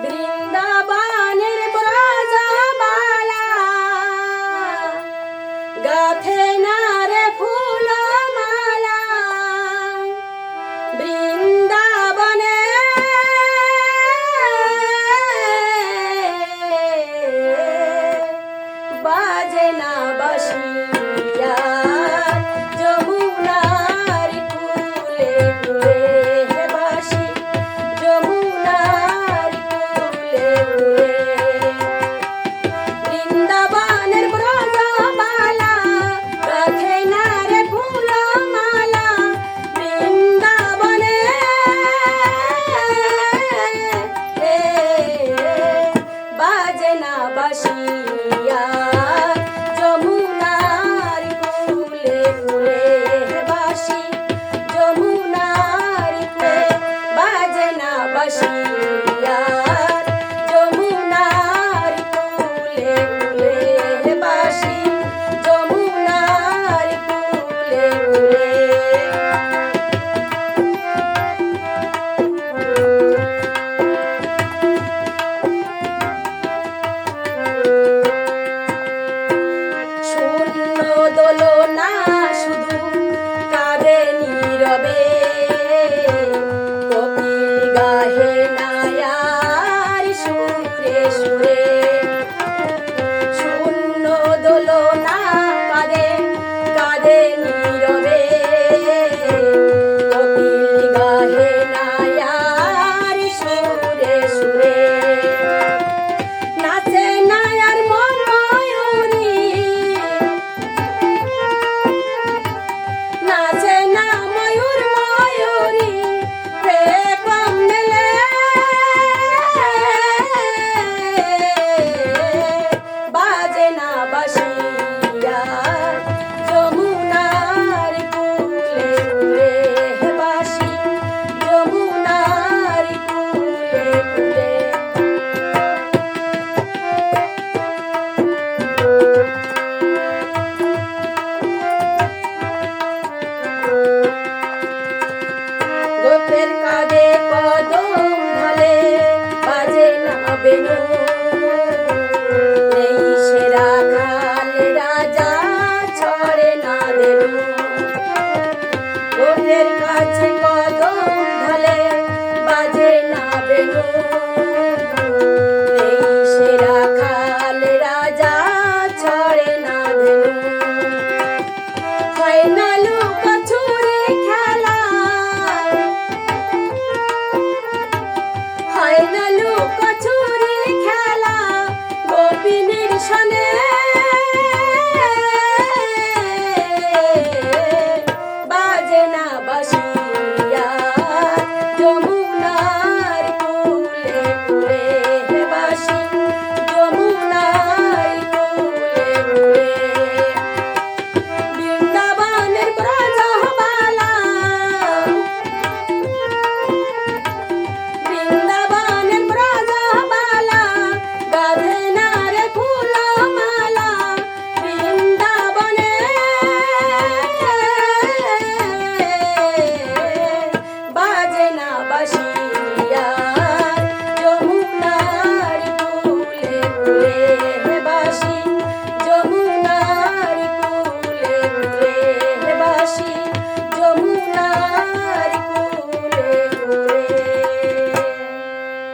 বৃন্দাবনের ব্রজমালা গাথে না রে ফুলমালা বৃন্দাবনে বাজে না বাঁশিয়া যমুনার কূলে কূলে বাঁশি যমুনার কূলে কূলে বৃন্দাবনের ব্রজমালা গাথে না রে ফুলমালা বৃন্দাবনে বাজে না বাঁশিয়া যমুনার কূলে কূলে বাঁশি যমুনার কূলে বাজে না বাঁশিয়া যমুনার কূলে কূলে বাঁশি যমুনার কূলে কূলে শূন্য দোলনা শুধু কাঁদে নীরবে কোকিল গাহে নায়ার সুরে সুরে শূন্য দোলনা কাঁদে কাঁদে নীরবে কোকিল গাহে নায়ার সুরে সুরে নাচে নায়ার ময়ূরী নাচে না ময়ূর ময়ূরী হে কম মেলে বাজে না বাঁশিয়া যমুনার কূলে কূলে বাঁশি যমুনার কূলে কূলে গোপের কাঁধে কদম ঢালে বাজে না বেনু নেই সে রাখাল রাজা ছড়ে না দেনু গোপের কাছে কদম ঢালে বাজে না বেনু নেই সে রাখাল রাজা ছড়ে না দেনু হয় না লুকোচুরি খেলা হয় না